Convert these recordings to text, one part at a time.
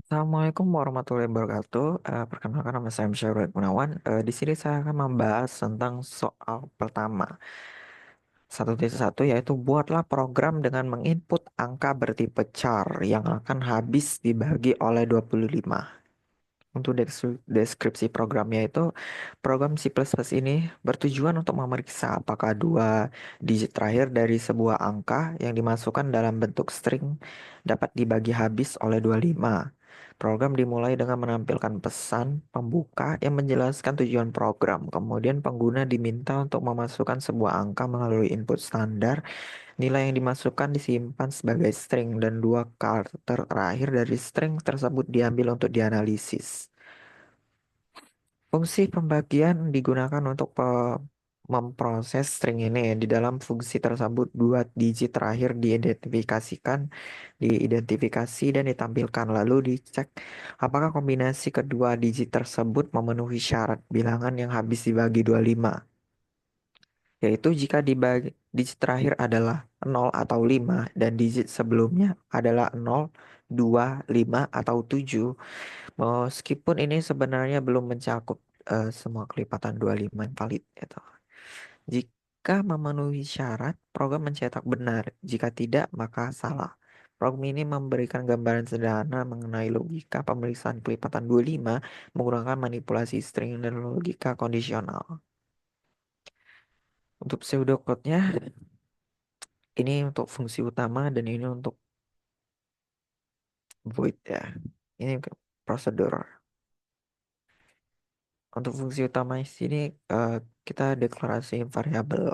Assalamualaikum warahmatullahi wabarakatuh. Perkenalkan nama saya Syahrul Gunawan. Di sini saya akan membahas tentang soal pertama. 1.1 yaitu buatlah program dengan menginput angka bertipe char yang akan habis dibagi oleh 25. Untuk deskripsi programnya itu, program C++ ini bertujuan untuk memeriksa apakah dua digit terakhir dari sebuah angka yang dimasukkan dalam bentuk string dapat dibagi habis oleh 25. Program dimulai dengan menampilkan pesan pembuka yang menjelaskan tujuan program. Kemudian pengguna diminta untuk memasukkan sebuah angka melalui input standar. Nilai yang dimasukkan disimpan sebagai string dan dua karakter terakhir dari string tersebut diambil untuk dianalisis. Fungsi pembagian digunakan untuk memproses string ini. Di dalam fungsi tersebut, dua digit terakhir diidentifikasi dan ditampilkan. Lalu dicek apakah kombinasi kedua digit tersebut memenuhi syarat bilangan yang habis dibagi 25. Yaitu jika digit terakhir adalah 0 atau 5 dan digit sebelumnya adalah 0, 2, 5, atau 7. Meskipun ini sebenarnya belum mencakup semua kelipatan 25 yang valid gitu. Jika memenuhi syarat, program mencetak benar. Jika tidak, maka salah. Program ini memberikan gambaran sederhana mengenai logika pemeriksaan kelipatan 25 menggunakan manipulasi string dan logika kondisional. Untuk pseudocode-nya, ini untuk fungsi utama dan ini untuk void ya. Ini prosedur. Untuk fungsi utama di sini eh, kita deklarasi variabel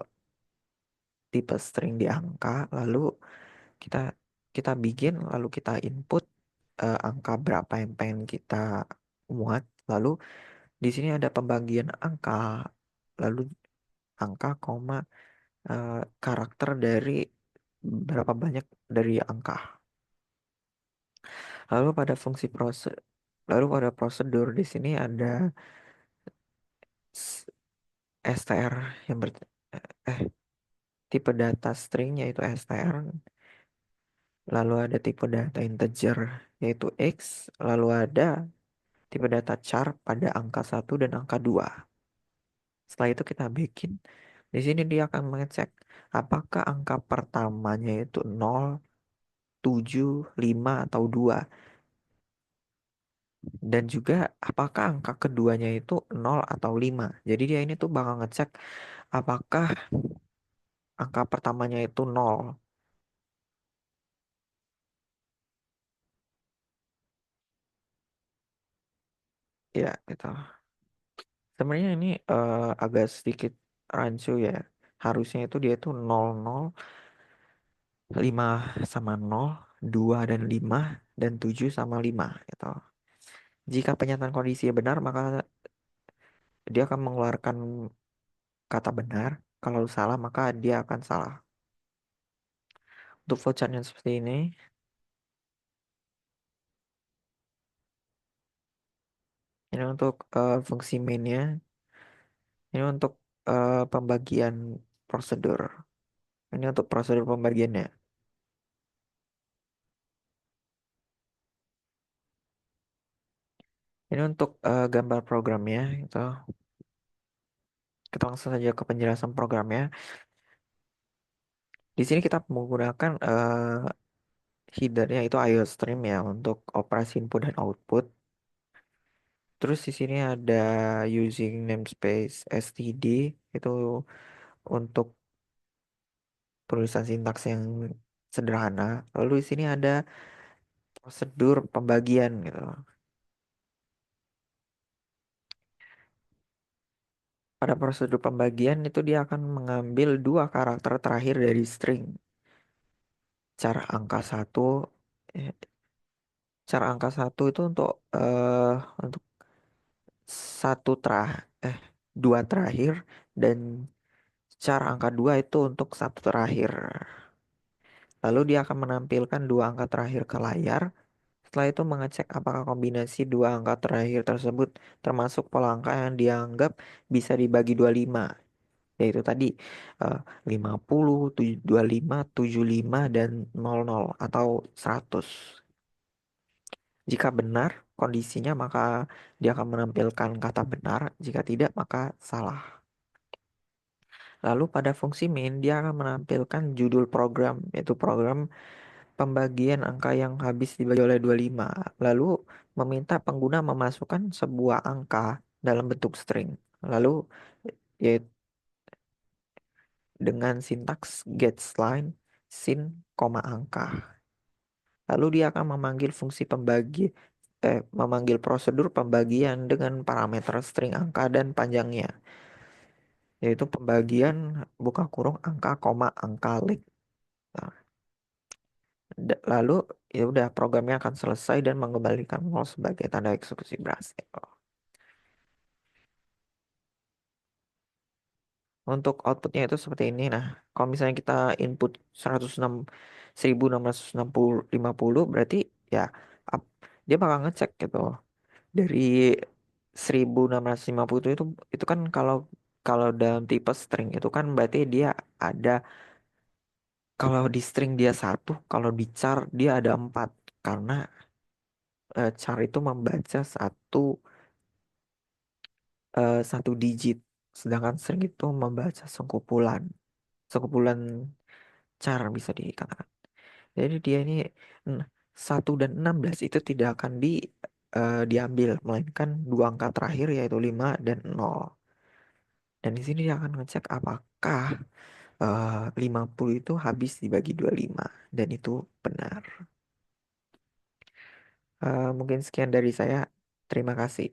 tipe string di angka, lalu kita kita bikin, lalu kita input angka berapa yang pengen kita muat, lalu di sini ada pembagian angka, lalu angka koma eh, karakter dari berapa banyak dari angka. Lalu pada fungsi lalu pada prosedur di sini ada s- str yang eh tipe data string yaitu str. Lalu ada tipe data integer yaitu X, lalu ada tipe data char pada angka 1 dan angka 2. Setelah itu kita bikin, di sini dia akan mengecek apakah angka pertamanya itu 0, 7, 5 atau 2. Dan juga apakah angka keduanya itu 0 atau 5. Jadi dia ini tuh bakal ngecek apakah angka pertamanya itu 0. Ya, gitu. Sebenarnya ini agak sedikit rancu ya. Harusnya itu dia itu 00, 5 sama 0, 2 dan 5, dan 7 sama 5 gitu. Jika pernyataan kondisi benar, maka dia akan mengeluarkan kata benar. Kalau salah, maka dia akan salah. Untuk flowchartnya seperti ini untuk fungsi mainnya, ini untuk pembagian prosedur. Ini untuk prosedur pembagiannya. Ini untuk gambar programnya, gitu. Kita langsung saja ke penjelasan programnya. Di sini kita menggunakan headernya itu IO stream ya untuk operasi input dan output. Terus di sini ada using namespace std itu untuk tulisan sintaks yang sederhana. Lalu di sini ada prosedur pembagian gitu. Pada prosedur pembagian itu dia akan mengambil dua karakter terakhir dari string. Cara angka satu, eh, cara angka satu itu untuk satu dua terakhir dan cara angka dua itu untuk satu terakhir. Lalu dia akan menampilkan dua angka terakhir ke layar. Setelah itu mengecek apakah kombinasi dua angka terakhir tersebut termasuk pola angka yang dianggap bisa dibagi 25. Yaitu tadi eh, 50, 25, 75, dan 00 atau 100. Jika benar kondisinya, maka dia akan menampilkan kata benar. Jika tidak, maka salah. Lalu pada fungsi main, dia akan menampilkan judul program, yaitu program pembagian angka yang habis dibagi oleh 25. Lalu meminta pengguna memasukkan sebuah angka dalam bentuk string. Lalu yaitu dengan sintaks getLine sin, koma angka. Lalu dia akan memanggil fungsi memanggil prosedur pembagian dengan parameter string angka dan panjangnya, yaitu pembagian buka kurung angka, koma angka leg. Nah, lalu ya udah programnya akan selesai dan mengembalikan nol sebagai tanda eksekusi berhasil. Untuk outputnya itu seperti ini. Nah, kalau misalnya kita input 1650 berarti ya up- dia bakal ngecek gitu. Dari 1650 itu kan kalau kalau dalam tipe string itu kan berarti dia ada, kalau di string dia satu, kalau di char dia ada empat, karena char itu membaca satu digit, sedangkan string itu membaca sengkumpulan char bisa dikatakan. Jadi dia ini n- 1 dan 16 itu tidak akan diambil, melainkan dua angka terakhir yaitu 5 dan 0. Dan di sini dia akan ngecek apakah 50 itu habis dibagi 25 dan itu benar. Mungkin sekian dari saya. Terima kasih.